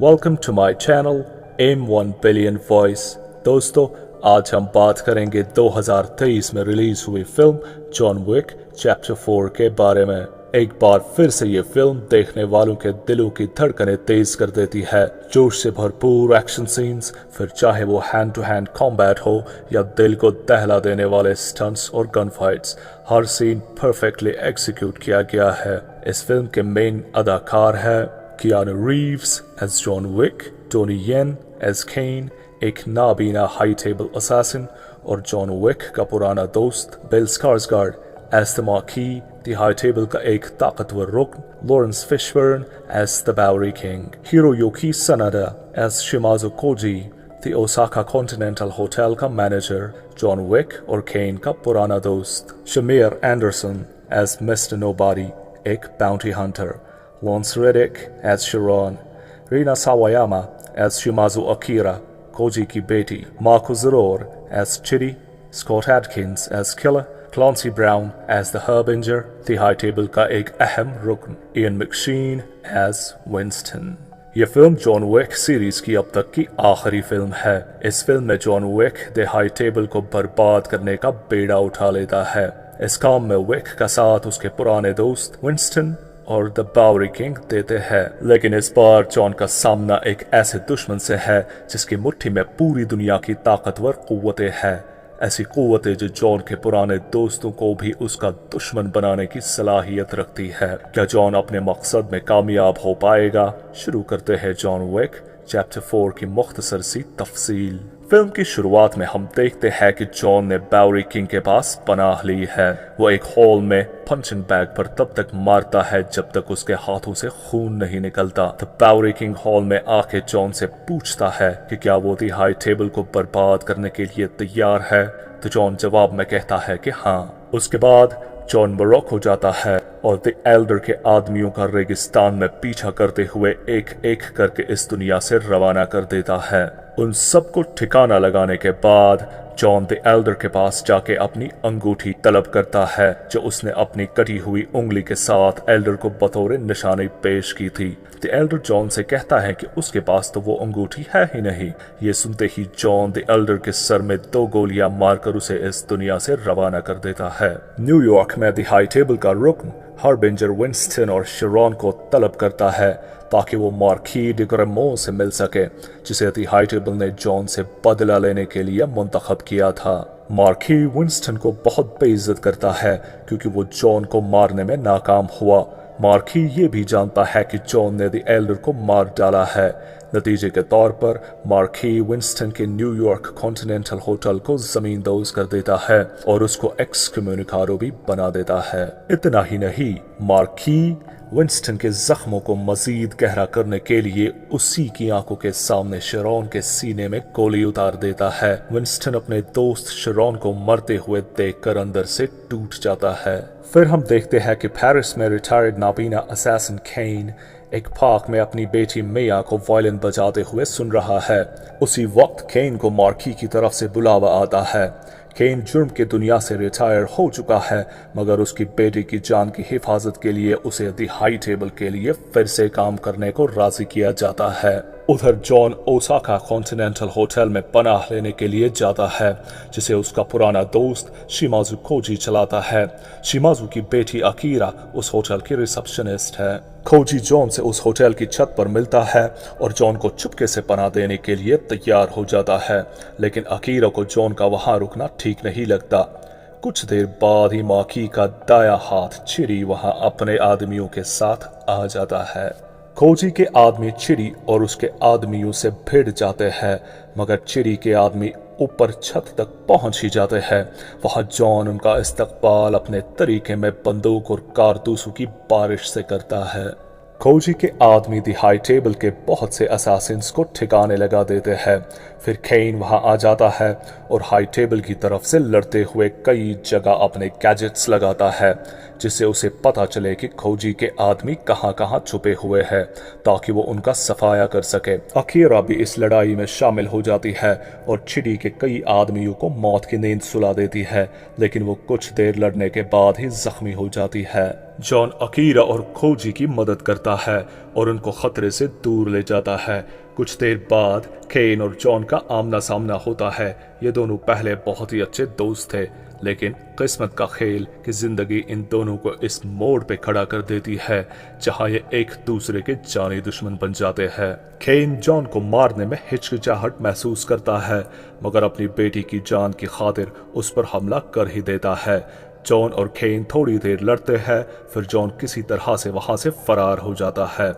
Welcome to my channel M 1 billion voice. दोस्तों, आज हम बात करेंगे 2023 में रिलीज हुई फिल्म जॉन विक चैप्टर 4 के बारे में। एक बार फिर से ये फिल्म देखने वालों के दिलों की धड़कनें तेज कर देती है। जोश से भरपूर एक्शन सीन्स, फिर चाहे वो हैंड टू हैंड कॉम्बैट हो या दिल को दहला देने वाले स्टंट्स और गन फाइट्स, हर सीन परफेक्टली एग्जीक्यूट किया गया है। इस फिल्म के मेन अदाकार है Keanu Reeves as John Wick, Donnie Yen as Kane, एक नाबीना हाई टेबल असैसिन, और जॉन विक का पुराना दोस्त Bill Skarsgard as the Marquis, the high table का एक ताकतवर रुकन, Laurence Fishburne as the Bowery King, Hiroyuki Sanada as Shimazu Koji, the Osaka continental hotel का मैनेजर, जॉन विक और केन का पुराना दोस्त, Shamier Anderson as Mr. Nobody, एक bounty hunter, Lance Reddick as Sharon, Rina Sawayama as Shimazu Akira, Koji की बेटी, Marco Zaror as Chitty, Scott Adkins as Killer, Clancy Brown as the Harbinger, The High Table का एक अहम रुकन, Ian McShane as Winston। यह film John Wick series की अब तक की आखिरी फिल्म है। इस फिल्म में John Wick the High Table को बर्बाद करने का बेड़ा उठा लेता है। इस काम में विक का साथ उसके पुराने दोस्त विंस्टन और द बावरी किंग देते हैं, लेकिन इस बार जॉन का सामना एक ऐसे दुश्मन से है जिसकी मुट्ठी में पूरी दुनिया की ताकतवर कुव्वतें हैं। ऐसी कुव्वतें जो जॉन के पुराने दोस्तों को भी उसका दुश्मन बनाने की सलाहियत रखती है। क्या जॉन अपने मकसद में कामयाब हो पाएगा? शुरू करते हैं जॉन विक चैप्टर 4 की मुख्तसर सी तफसील। फिल्म की शुरुआत में हम देखते हैं कि जॉन ने बावरी किंग के पास पनाह ली है। वो एक हॉल में पंचिंग बैग पर तब तक मारता है जब तक उसके हाथों से खून नहीं निकलता। तो बावरी किंग हॉल में आके जॉन से पूछता है कि क्या वो दी हाई टेबल को बर्बाद करने के लिए तैयार है। तो जॉन जवाब में कहता है कि हाँ। उसके बाद जॉन मोरक्को जाता है और द एल्डर के आदमियों का रेगिस्तान में पीछा करते हुए एक एक करके इस दुनिया से रवाना कर देता है। उन सबको ठिकाना लगाने के बाद जॉन द एल्डर के पास जाके अपनी अंगूठी तलब करता है जो उसने अपनी कटी हुई उंगली के साथ एल्डर को बतौर निशानी पेश की थी। द एल्डर जॉन से कहता है कि उसके पास तो वो अंगूठी है ही नहीं। ये सुनते ही जॉन द एल्डर के सर में 2 गोलियां मारकर उसे इस दुनिया से रवाना कर देता है। न्यूयॉर्क में द हाई टेबल का रुकन हार्बिंजर विंस्टन और शेरॉन को तलब करता है ताकि वो मार्की डी ग्रेमो से मिल सके, जिसे द हाई टेबल ने जॉन से बदला लेने के लिए मुंतखब किया था। मार्की विंस्टन को बहुत बेइज्जत करता है क्योंकि वो जॉन को मारने में नाकाम हुआ। मार्की ये भी जानता है कि जॉन ने द एल्डर को मार डाला है। नतीजे के तौर पर मार्की विंस्टन के न्यूयॉर्क कॉन्टिनेंटल होटल को जमींदोज कर देता है और उसको एक्सकम्युनिकारो भी बना देता है। इतना ही नहीं, मार्की विंस्टन के जख्मों को मजीद गहरा करने के लिए उसी की आंखों के सामने शेरॉन के सीने में गोली उतार देता है। विंस्टन अपने दोस्त शेरॉन को मरते हुए देखकर अंदर से टूट जाता है। फिर हम देखते हैं कि पेरिस में रिटायर्ड नाबीना असैसिन केन एक पार्क में अपनी बेटी मिया को वायलिन बजाते हुए सुन रहा है। उसी वक्त केन को मार्की की तरफ से बुलावा आता है। केन जुर्म की दुनिया से रिटायर हो चुका है, मगर उसकी बेटी की जान की हिफाजत के लिए उसे द हाई टेबल के लिए फिर से काम करने को राजी किया जाता है। उधर जॉन ओसाका कॉन्टिनेंटल होटल में पनाह लेने के लिए जाता है, जिसे उसका पुराना दोस्त शिमाज़ु कोजी चलाता है। शिमाज़ु की बेटी अकीरा उस होटल की रिसेप्शनिस्ट है। कोजी जॉन से उस होटल की छत पर मिलता है और जॉन को चुपके से पनाह देने के लिए तैयार हो जाता है, लेकिन अकीरा को जॉन का वहां रुकना ठीक नहीं लगता। कुछ देर बाद ही मार्की का दाया हाथ चिरी वहां अपने आदमियों के साथ आ जाता है। कोजी के आदमी चिरी और उसके आदमियों से भिड़ जाते हैं, मगर चिरी के आदमी ऊपर छत तक पहुंच ही जाते हैं। वहां जॉन उनका इस्तकबाल अपने तरीके में बंदूक और कारतूसों की बारिश से करता है। कोजी के आदमी द हाई टेबल के बहुत से असासिन्स को ठिकाने लगा देते हैं। फिर केन वहां आ जाता है और हाई टेबल की तरफ से लड़ते हुए कई जगह अपने गैजेट्स लगाता है, जिससे उसे पता चले कि खोजी के आदमी कहां कहां छुपे हुए हैं ताकि वो उनका सफाया कर सके। अकीरा भी इस लड़ाई में शामिल हो जाती है और चिड़ी के कई आदमियों को मौत की नींद सुला देती है, लेकिन वो कुछ देर लड़ने के बाद ही जख्मी हो जाती है। जॉन अकीरा और खोजी की मदद करता है और उनको खतरे से दूर ले जाता है। कुछ देर बाद केन और जॉन का आमना सामना होता है। ये दोनों पहले बहुत ही अच्छे दोस्त थे, लेकिन किस्मत का खेल कि जिंदगी इन दोनों को इस मोड़ पे खड़ा कर देती है जहां ये एक दूसरे के जानी दुश्मन बन जाते हैं। केन जॉन को मारने में हिचकिचाहट महसूस करता है, मगर अपनी बेटी की जान की खातिर उस पर हमला कर ही देता है। जॉन और केन थोड़ी देर लड़ते हैं, फिर जॉन किसी तरह से वहां से फरार हो जाता है।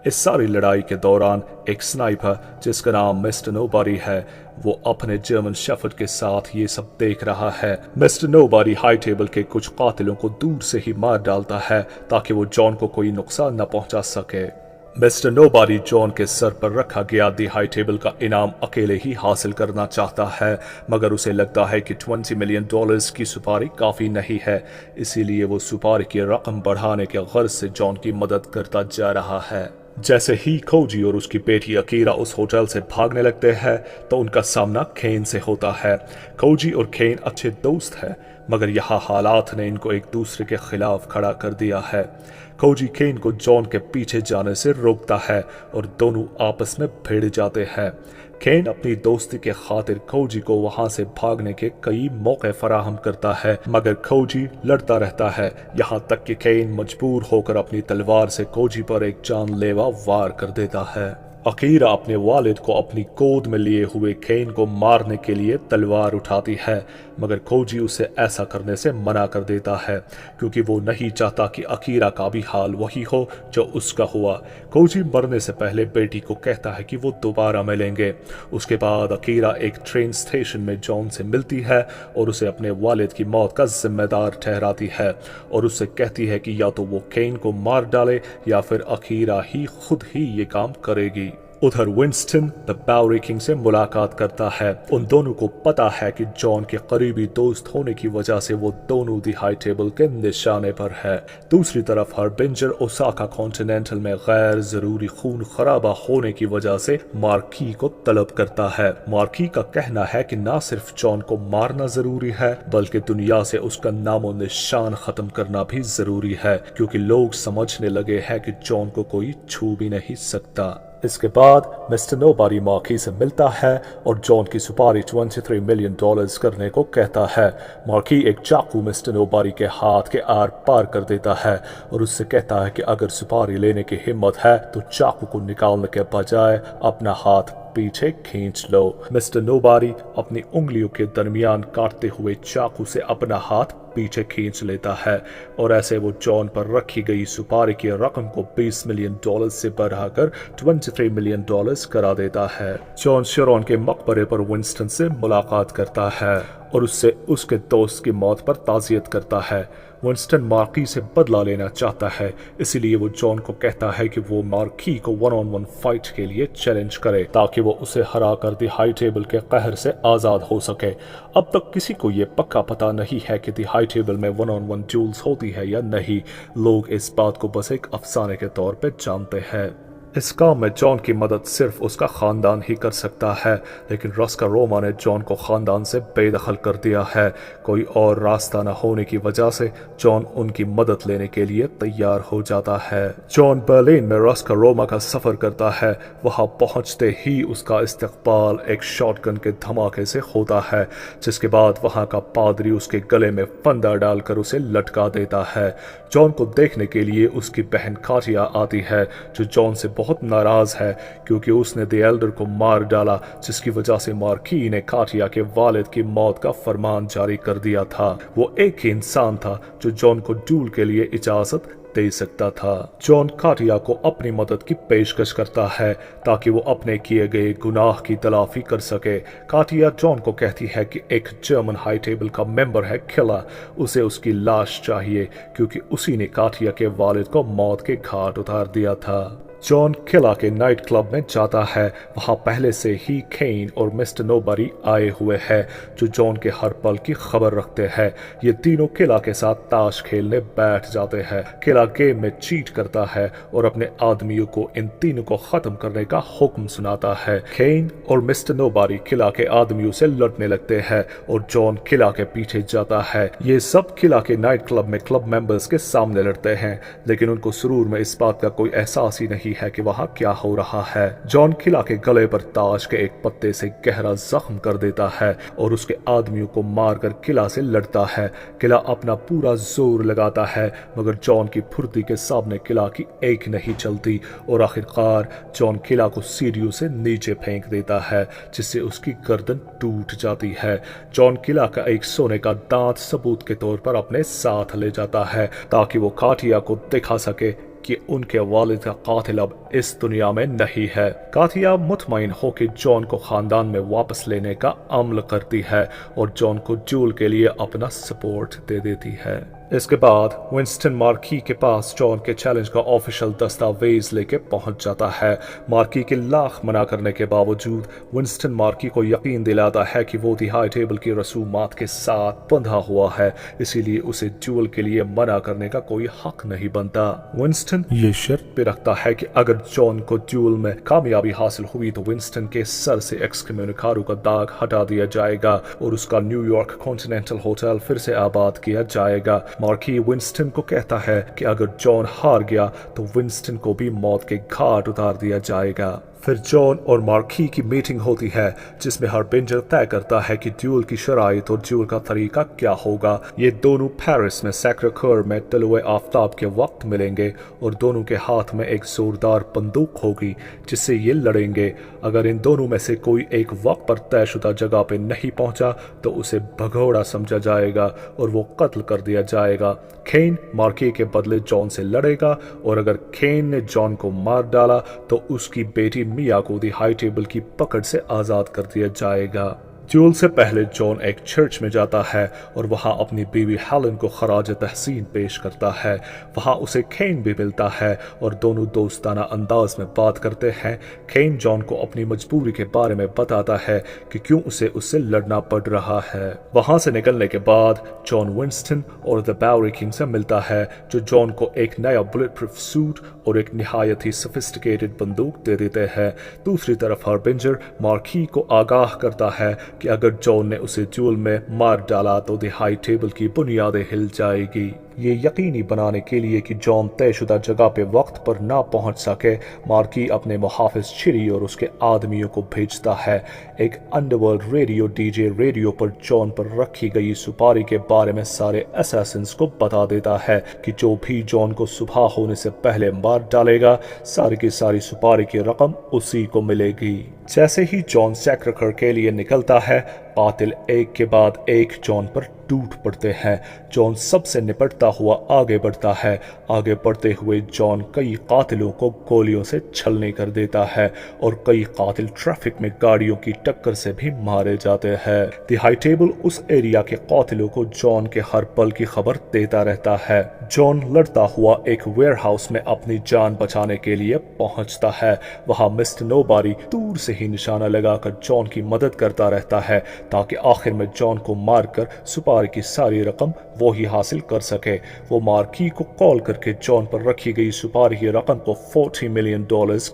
इस सारी लड़ाई के दौरान एक स्नाइपर जिसका नाम मिस्टर नोबॉडी है, वो अपने जर्मन शेफर्ड के साथ ये सब देख रहा है। मिस्टर नोबॉडी हाई टेबल के कुछ कातिलों को दूर से ही मार डालता है ताकि वो जॉन को कोई नुकसान न पहुंचा सके। मिस्टर नोबॉडी जॉन के सर पर रखा गया दी हाई टेबल का इनाम अकेले ही हासिल करना चाहता है, मगर उसे लगता है कि $20 मिलियन की सुपारी काफी नहीं है, इसीलिए वो सुपारी की रकम बढ़ाने के गर्ज से जॉन की मदद करता जा रहा है। जैसे ही खोजी और उसकी बेटी अकीरा उस होटल से भागने लगते हैं तो उनका सामना केन से होता है। खोजी और केन अच्छे दोस्त हैं, मगर यहाँ हालात ने इनको एक दूसरे के खिलाफ खड़ा कर दिया है। खोजी केन को जॉन के पीछे जाने से रोकता है और दोनों आपस में भिड़ जाते हैं। केन अपनी दोस्ती के खातिर खोजी को वहां से भागने के कई मौके फराहम करता है, मगर खोजी लड़ता रहता है, यहाँ तक कि केन मजबूर होकर अपनी तलवार से खोजी पर एक जानलेवा वार कर देता है। अकीरा अपने वालिद को अपनी गोद में लिए हुए केन को मारने के लिए तलवार उठाती है, मगर खोजी उसे ऐसा करने से मना कर देता है क्योंकि वो नहीं चाहता कि अकीरा का भी हाल वही हो जो उसका हुआ। खोजी मरने से पहले बेटी को कहता है कि वो दोबारा मिलेंगे। उसके बाद अकीरा एक ट्रेन स्टेशन में जॉन से मिलती है और उसे अपने वालिद की मौत का जिम्मेदार ठहराती है और उससे कहती है कि या तो वो केन को मार डाले या फिर अकीरा ही खुद ही ये काम करेगी। उधर विंस्टन द बावरी किंग से मुलाकात करता है। उन दोनों को पता है कि जॉन के करीबी दोस्त होने की वजह से वो दोनों दी हाई टेबल के निशाने पर है। दूसरी तरफ हरबिंजर ओसाका कॉन्टिनेंटल में गैर जरूरी खून खराबा होने की वजह से मार्की को तलब करता है। मार्की का कहना है कि न सिर्फ जॉन को मारना जरूरी है बल्कि दुनिया से उसका नामो निशान खत्म करना भी जरूरी है, क्योंकि लोग समझने लगे हैं कि जॉन को कोई छू भी नहीं सकता। इसके बाद मिस्टर नोबॉडी मार्की से मिलता है और जॉन की सुपारी $23 मिलियन करने को कहता है। मार्की एक चाकू मिस्टर नोबॉडी के हाथ के आर पार कर देता है और उससे कहता है कि अगर सुपारी लेने की हिम्मत है तो चाकू को निकालने के बजाय अपना हाथ पीछे खींच लो। मिस्टर नोबॉडी अपनी उंगलियों के दरमियान काटते हुए चाकू से अपना हाथ पीछे खींच लेता है और ऐसे वो जॉन पर रखी गई सुपारी की रकम को $20 मिलियन से बढ़ाकर $23 मिलियन करा देता है। जॉन शेरॉन के मकबरे पर विंस्टन से मुलाकात करता है और उससे उसके दोस्त की मौत पर ताज़ियत करता है। विंस्टन मार्की से बदला लेना चाहता है, इसीलिए वो जॉन को कहता है कि वो मार्की को 1-on-1 फाइट के लिए चैलेंज करे ताकि वो उसे हरा कर दी हाई टेबल के कहर से आज़ाद हो सके। अब तक किसी को ये पक्का पता नहीं है कि दी हाई टेबल में 1-on-1 ड्यूल्स होती है या नहीं। लोग इस बात को बस एक अफसाने के तौर पे जानते हैं। इस काम में जॉन की मदद सिर्फ उसका खानदान ही कर सकता है, लेकिन रॉस्का रोमा ने जॉन को खानदान से बेदखल कर दिया है। कोई और रास्ता न होने की वजह से जॉन उनकी मदद लेने के लिए तैयार हो जाता है। जॉन बर्लिन में रॉस्का रोमा का सफर करता है। वहां पहुंचते ही उसका इस्तकबाल एक शॉटगन के धमाके से होता है, जिसके बाद वहां का पादरी उसके गले में फंदा डालकर उसे लटका देता है। जॉन को देखने के लिए उसकी बहन काटिया आती है, जो जॉन से बहुत नाराज है क्योंकि उसने द एल्डर को मार डाला, जिसकी वजह से मार्की ने काटिया के वालिद की मौत का फरमान जारी कर दिया था। वो एक ही इंसान था जो जॉन को ड्यूल के लिए इजाजत दे सकता था। जॉन काटिया को अपनी मदद की पेशकश करता है ताकि वो अपने किए गए गुनाह की तलाफी कर सके। काटिया जॉन को कहती है कि एक जर्मन हाई टेबल का मेंबर है किला, उसे उसकी लाश चाहिए क्योंकि उसी ने काटिया के वालिद को मौत के घाट उतार दिया था। जॉन किला के नाइट क्लब में जाता है। वहां पहले से ही केन और मिस्टर नोबडी आए हुए हैं जो जॉन के हर पल की खबर रखते हैं। ये तीनों किला के साथ ताश खेलने बैठ जाते हैं। किला गेम में चीट करता है और अपने आदमियों को इन तीनों को खत्म करने का हुक्म सुनाता है। केन और मिस्टर नोबडी किला के आदमियों से लड़ने लगते हैं और जॉन किला के पीछे जाता है। ये सब किला के नाइट क्लब में क्लब मेंबर्स के सामने लड़ते हैं, लेकिन उनको सुरूर में इस बात का कोई एहसास ही नहीं है कि वहां क्या हो रहा है। जॉन किला के गले पर ताश के एक पत्ते से गहरा जख्म कर देता है और उसके आदमियों को मारकर किला से लड़ता है। किला अपना पूरा जोर लगाता है, मगर जॉन की फुर्ती के सामने किला की एक नहीं चलती और आखिरकार जॉन किला को सीढ़ियों से नीचे फेंक देता है, जिससे उसकी गर्दन टूट जाती है। जॉन किला का एक सोने का दांत सबूत के तौर पर अपने साथ ले जाता है ताकि वो काटिया को दिखा सके कि उनके वालिद का कातिल अब इस दुनिया में नहीं है। कातिया मुतमईन होकर जॉन को खानदान में वापस लेने का अमल करती है और जॉन को ड्यूल के लिए अपना सपोर्ट दे देती है। इसके बाद विंस्टन मार्की के पास जॉन के चैलेंज का ऑफिशियल दस्तावेज लेके पहुंच जाता है। मार्की के लाख मना करने के बावजूद विंस्टन मार्की को यकीन दिलाता है कि वो हाई टेबल की रसूमात के साथ बंधा हुआ है, इसीलिए उसे ड्यूल के लिए मना करने का कोई हक नहीं बनता। विंस्टन ये शर्त पे रखता है कि अगर जॉन को ड्यूल में कामयाबी हासिल हुई तो विंस्टन के सर से एक्सकम्युनिकारो का दाग हटा दिया जाएगा और उसका न्यूयॉर्क कॉन्टिनेंटल होटल फिर से आबाद किया जाएगा। मार्की विंस्टन को कहता है कि अगर जॉन हार गया तो विंस्टन को भी मौत के घाट उतार दिया जाएगा। फिर जॉन और मार्की की मीटिंग होती है जिसमें हार्बिंजर तय करता है कि ड्यूल की शराइत और ड्यूल का तरीका क्या होगा। ये दोनों पेरिस में सैक्रे-क्योर में तलुए आफ्ताब के वक्त मिलेंगे और दोनों के हाथ में एक जोरदार बंदूक होगी जिससे ये लड़ेंगे। अगर इन दोनों में से कोई एक वक्त पर तयशुदा जगह पे नहीं पहुंचा तो उसे भगोड़ा समझा जाएगा और वो कत्ल कर दिया जाएगा। केन मार्की के बदले जॉन से लड़ेगा और अगर केन ने जॉन को मार डाला तो उसकी बेटी मिया को हाई टेबल की पकड़ से आजाद कर दिया जाएगा। ड्यूल से पहले जॉन एक चर्च में जाता है और वहां अपनी बीवी हेलन को खराज तहसीन पेश करता है। वहां उसे केन भी मिलता है और दोनों दोस्ताना अंदाज में बात करते हैं। केन जॉन को अपनी मजबूरी के बारे में बताता है कि क्यों उसे उससे लड़ना पड़ रहा है। वहां से निकलने के बाद जॉन विंस्टन और द बावरी किंग से मिलता है जो जॉन को एक नया बुलेट प्रूफ सूट और एक निहायत ही सोफिस्टिकेटेड बंदूक दे देते हैं। दूसरी तरफ हार्बिंजर मार्की को आगाह करता है कि अगर जॉन ने उसे ड्यूल में मार डाला तो हाई टेबल की बुनियादें हिल जाएगी। ये यकीनी बनाने के लिए कि जॉन तयशुदा जगह पे वक्त पर ना पहुंच सके, मार्की अपने मुहाफिज चिरी और उसके आदमियों को भेजता है। एक अंडरवर्ल्ड रेडियो डीजे रेडियो पर जॉन पर रखी गई सुपारी के बारे में सारे असैसिन्स को बता देता है कि जो भी जॉन को सुबह होने से पहले मार डालेगा सारी की सारी सुपारी की रकम उसी को मिलेगी। जैसे ही जॉन सैक्रे-क्योर के लिए निकलता है, कातिल एक के बाद एक जॉन पर टूट पड़ते हैं। जॉन सबसे निपटता हुआ आगे बढ़ता है। आगे बढ़ते हुए जॉन कई कातिलों को गोलियों से छलनी कर देता है और कई कातिल ट्रैफिक में गाड़ियों की टक्कर से भी मारे जाते हैं। द हाई टेबल उस एरिया के कातिलों को जॉन के हर पल की खबर देता रहता है। जॉन लड़ता हुआ एक वेयरहाउस में अपनी जान बचाने के लिए पहुंचता है। वहां मिस्टर नोबडी दूर से ही निशाना लगाकर जॉन की मदद करता रहता है ताकि आखिर में जॉन को मारकर सुपारी की सारी रकम वो ही हासिल कर सके। वो मार्की को कॉल करके जॉन पर रखी गई सुपारी की रकम को $40 मिलियन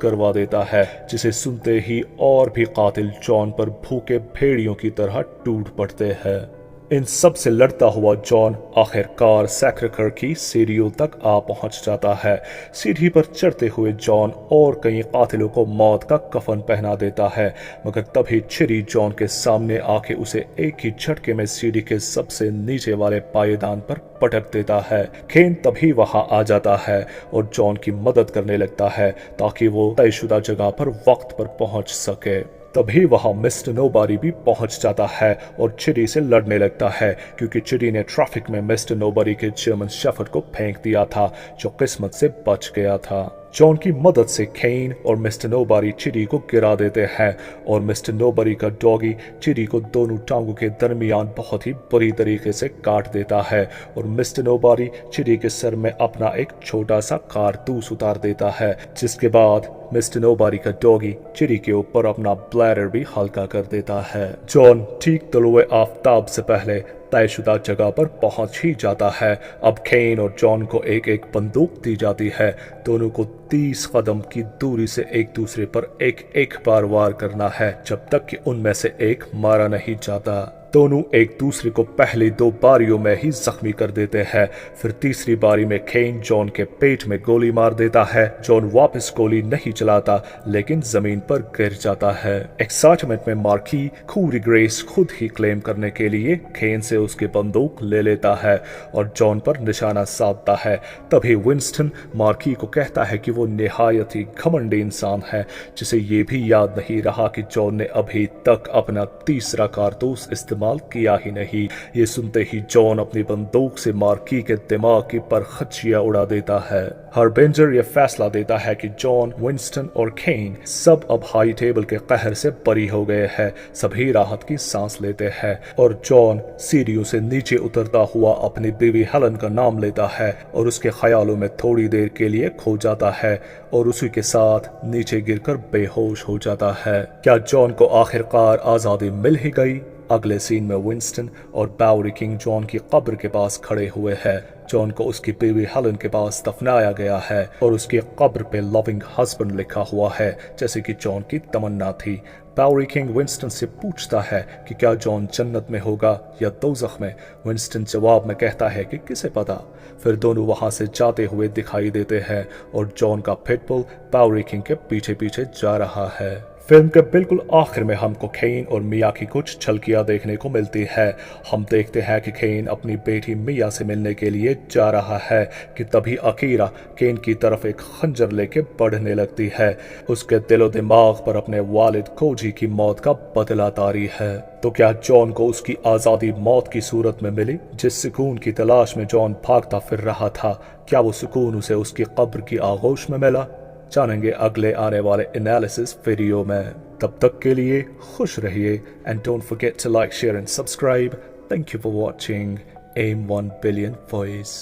करवा देता है, जिसे सुनते ही और भी कातिल जॉन पर भूखे भेड़ियों की तरह टूट पड़ते हैं। इन सब से लड़ता हुआ जॉन आखिरकार सैक्रे-क्योर की सीढ़ियों तक आ पहुंच जाता है। सीढ़ी पर चढ़ते हुए जॉन और कई कातिलों को मौत का कफन पहना देता है, मगर तभी चिरी जॉन के सामने आके उसे एक ही झटके में सीढ़ी के सबसे नीचे वाले पायदान पर पटक देता है। केन तभी वहां आ जाता है और जॉन की मदद करने लगता है ताकि वो तयशुदा जगह पर वक्त पर पहुंच सके। तभी वहां मिस्टर नोबडी भी पहुंच जाता है और चिरी से लड़ने लगता है क्योंकि चिरी ने ट्रैफिक में मिस्टर नोबडी के जर्मन शेफर्ड को फेंक दिया था जो किस्मत से बच गया था। जॉन की मदद से केन और मिस्टर नोबडी चिड़ी को गिरा देते हैं और मिस्टर नोबडी का डॉगी चिड़ी को दोनों टांगों के दरमियान बहुत ही बुरी तरीके से काट देता है और मिस्टर नोबडी चिड़ी के सर में अपना एक छोटा सा कारतूस उतार देता है, जिसके बाद मिस्टर नोबडी का डॉगी चिड़ी के ऊपर अपना ब्लैडर भी हल्का कर देता है। जॉन ठीक तलुए आफताब से पहले तयशुदा जगह पर पहुंच ही जाता है। अब केन और जॉन को एक एक बंदूक दी जाती है। दोनों को 30 कदम की दूरी से एक दूसरे पर एक एक बार वार करना है जब तक कि उनमें से एक मारा नहीं जाता। दोनों एक दूसरे को पहली 2 बारियों में ही जख्मी कर देते हैं। फिर तीसरी बारी में केन जॉन के पेट में गोली मार देता है। जॉन वापस गोली नहीं चलाता लेकिन जमीन पर गिर जाता है। एक्साइटमेंट में मार्की खूरी ग्रेस खुद ही क्लेम करने के लिए केन से उसकी बंदूक ले लेता है और जॉन पर निशाना साधता है। तभी विंस्टन मार्की को कहता है कि वो निहायत ही घमंडी इंसान है, जिसे ये भी याद नहीं रहा कि जॉन ने अभी तक अपना तीसरा कारतूस इस्तेमाल किया ही नहीं। ये सुनते ही जॉन अपनी बंदूक से मार्की के दिमाग की परखचियां उड़ा देता है। हार्बिंजर यह फैसला देता है कि जॉन, विंस्टन और केन सब अब हाई टेबल के कहर से बरी हो गए हैं। सभी राहत की सांस लेते हैं और जॉन सीढ़ियों से नीचे उतरता हुआ अपनी बीवी हेलन का नाम लेता है और उसके ख्यालों में थोड़ी देर के लिए खो जाता है और उसी के साथ नीचे गिरकर बेहोश हो जाता है। क्या जॉन को आखिरकार आजादी मिल ही गई? अगले सीन में विंस्टन और बाउरी किंग जॉन की कब्र के पास खड़े हुए हैं। जॉन को उसकी बीवी हेलन के पास दफनाया गया है और उसकी कब्र पे लविंग हस्बैंड लिखा हुआ है, जैसे कि जॉन की तमन्ना थी। बाउरी किंग विंस्टन से पूछता है कि क्या जॉन जन्नत में होगा या दोज़ख में। विंस्टन जवाब में कहता है कि किसे पता। फिर दोनों वहां से जाते हुए दिखाई देते हैं और जॉन का पिटबुल बाउरी किंग के पीछे पीछे जा रहा है। फिल्म के बिल्कुल आखिर में हमको केन और मिया की कुछ झलकियां देखने को मिलती है। हम देखते हैं कि केन अपनी बेटी मिया से मिलने के लिए जा रहा है कि तभी अकीरा केन की तरफ एक खंजर लेके बढ़ने लगती है। उसके दिलो दिमाग पर अपने वालिद कोजी की मौत का बदला तारी है। तो क्या जॉन को उसकी आजादी मौत की सूरत में मिली? जिस सुकून की तलाश में जॉन भागता फिर रहा था, क्या वो सुकून उसे उसकी कब्र की आगोश में मिला? जानेंगे अगले आने वाले एनालिसिस वीडियो में। तब तक के लिए खुश रहिए and don't forget to like, share and subscribe. Thank you for watching M 1 billion voice.